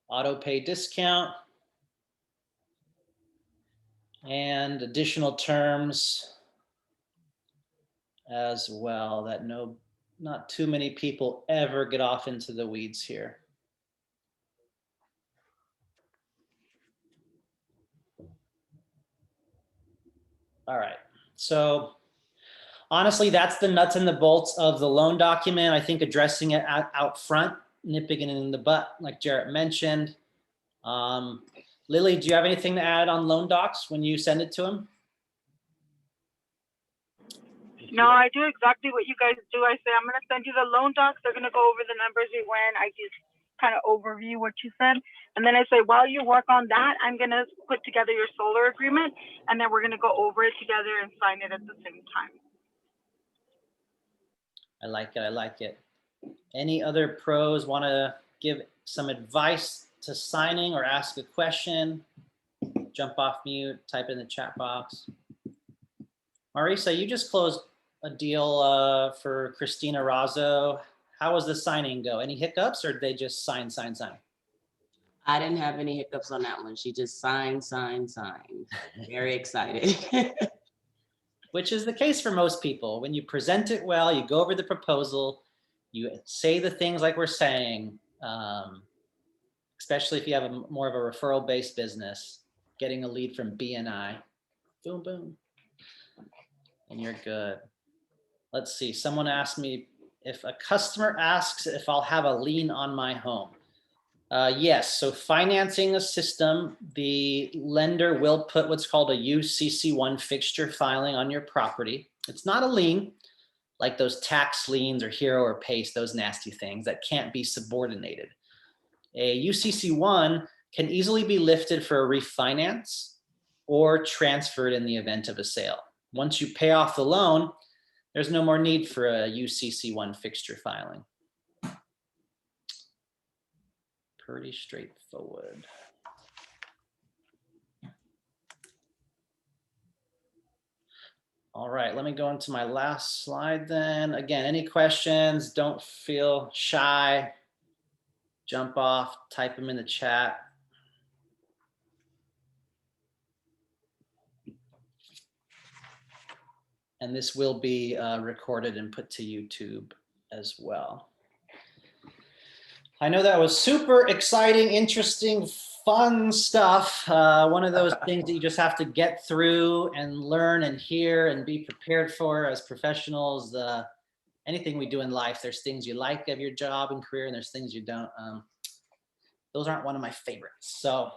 Auto pay discount and additional terms as well that not too many people ever get off into the weeds here. All right, so honestly, that's the nuts and the bolts of the loan document. I think addressing it out front, nipping it in the butt, like Jarret mentioned. Lily, do you have anything to add on loan docs when you send it to him? No, I do exactly what you guys do. I say, I'm going to send you the loan docs. They're going to go over the numbers we went. I just kind of overview what you said. And then I say, while you work on that, I'm going to put together your solar agreement, and then we're going to go over it together and sign it at the same time. I like it. I like it. Any other pros want to give some advice to signing or ask a question? Jump off mute, type in the chat box. Marisa, you just closed a deal for Christina Razzo. How was the signing go? Any hiccups, or did they just sign? I didn't have any hiccups on that one. She just signed. Very excited. Which is the case for most people. When you present it well, you go over the proposal, you say the things like we're saying, especially if you have more of a referral-based business, getting a lead from BNI, boom, boom, and you're good. Let's see, someone asked me, if a customer asks if I'll have a lien on my home. Yes, so financing a system, the lender will put what's called a UCC1 fixture filing on your property. It's not a lien, like those tax liens or hero or pace, those nasty things that can't be subordinated. A UCC1 can easily be lifted for a refinance or transferred in the event of a sale. Once you pay off the loan, there's no more need for a UCC1 fixture filing. Pretty straightforward. All right, let me go into my last slide then. Again, any questions, don't feel shy. Jump off, type them in the chat. And this will be recorded and put to YouTube as well. I know that was super exciting, interesting, fun stuff. One of those things that you just have to get through and learn and hear and be prepared for as professionals. Anything we do in life, there's things you like of your job and career, and there's things you don't. Those aren't one of my favorites. So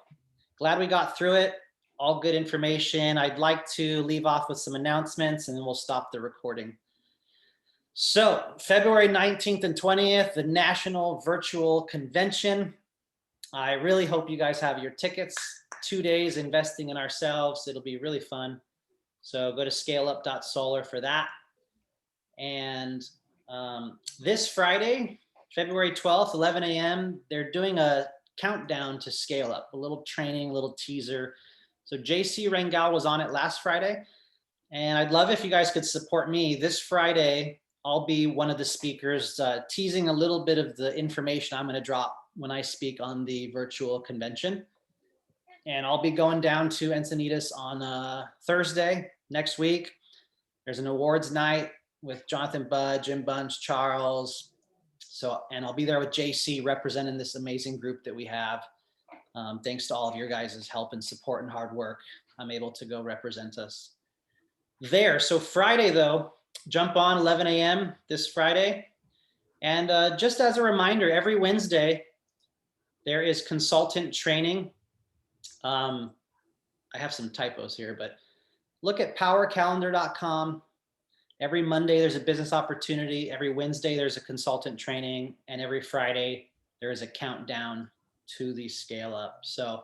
glad we got through it. All good information. I'd like to leave off with some announcements, and then we'll stop the recording. So February 19th and 20th, the National Virtual Convention. I really hope you guys have your tickets. 2 days investing in ourselves. It'll be really fun. So go to scaleup.solar for that. And this Friday, February 12th, 11 a.m., they're doing a countdown to Scale Up, a little training, a little teaser. So JC Rangal was on it last Friday. And I'd love if you guys could support me. This Friday, I'll be one of the speakers, teasing a little bit of the information I'm going to drop when I speak on the virtual convention. And I'll be going down to Encinitas on Thursday next week. There's an awards night with Jonathan Budd, Jim Bunch, Charles. And I'll be there with JC representing this amazing group that we have. Thanks to all of your guys' help and support and hard work, I'm able to go represent us there. So Friday though, jump on 11 a.m. this Friday. And just as a reminder, every Wednesday, there is consultant training. I have some typos here, but look at powercalendar.com. Every Monday, there's a business opportunity. Every Wednesday, there's a consultant training. And every Friday, there is a countdown to the Scale Up. So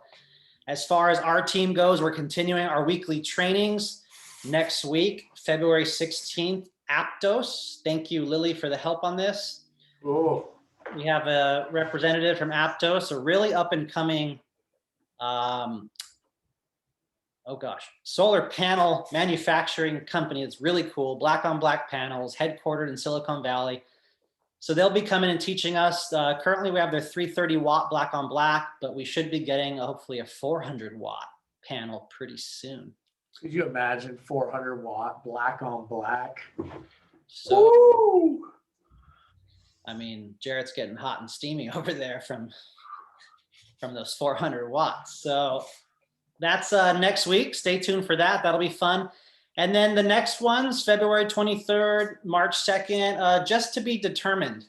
as far as our team goes, we're continuing our weekly trainings. Next week, February 16th, Aptos. Thank you, Lily, for the help on this. Oh, We have a representative from Aptos, a really up and coming, solar panel manufacturing company. It's really cool. Black on black panels, headquartered in Silicon Valley. So they'll be coming and teaching us. Currently, we have their 330 watt black on black, but we should be getting hopefully a 400 watt panel pretty soon. could you imagine 400 watt black on black? So, Woo! I mean, Jarret's getting hot and steamy over there from those 400 watts. So that's next week. Stay tuned for that. That'll be fun. And then the next one's February 23rd, March 2nd, just to be determined.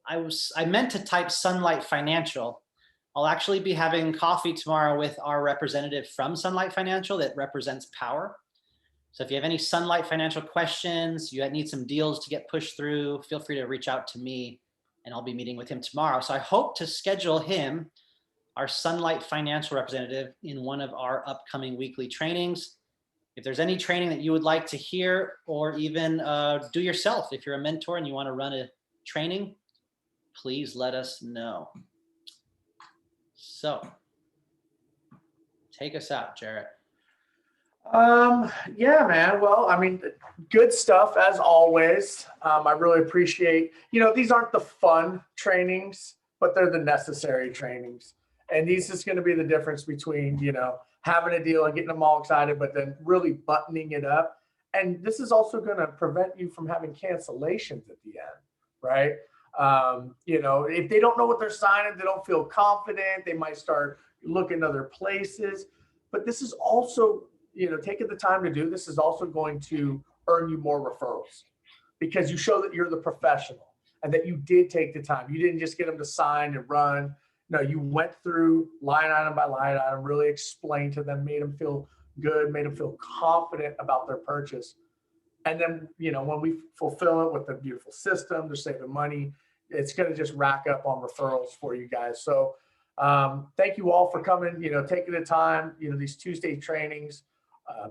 I meant to type Sunlight Financial. I'll actually be having coffee tomorrow with our representative from Sunlight Financial that represents Powur. So if you have any Sunlight Financial questions, you need some deals to get pushed through, feel free to reach out to me. and I'll be meeting with him tomorrow. So I hope to schedule him, our Sunlight financial representative, in one of our upcoming weekly trainings. If there's any training that you would like to hear or even do yourself, if you're a mentor and you want to run a training, please let us know. So take us out, Jarret. Yeah, man. Well, I mean, good stuff as always. I really appreciate, these aren't the fun trainings, but they're the necessary trainings. And these is going to be the difference between, having a deal and getting them all excited, but then really buttoning it up. And this is also going to prevent you from having cancellations at the end, right? If they don't know what they're signing, they don't feel confident, they might start looking other places. But this is also, taking the time to do this is also going to earn you more referrals, because you show that you're the professional and that you did take the time. You didn't just get them to sign and run. No, you went through line item by line item, really explained to them, made them feel good, made them feel confident about their purchase. And then, when we fulfill it with a beautiful system, they're saving money. It's going to just rack up on referrals for you guys. So thank you all for coming, taking the time. These Tuesday trainings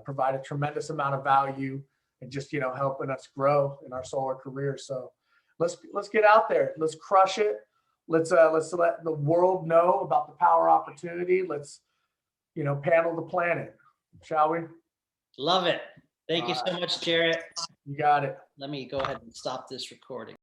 provide a tremendous amount of value and just, helping us grow in our solar career. So let's get out there. Let's crush it. Let's let the world know about the power opportunity. Let's, panel the planet, shall we? Love it. Thank you so much, Jarret. You got it. Let me go ahead and stop this recording.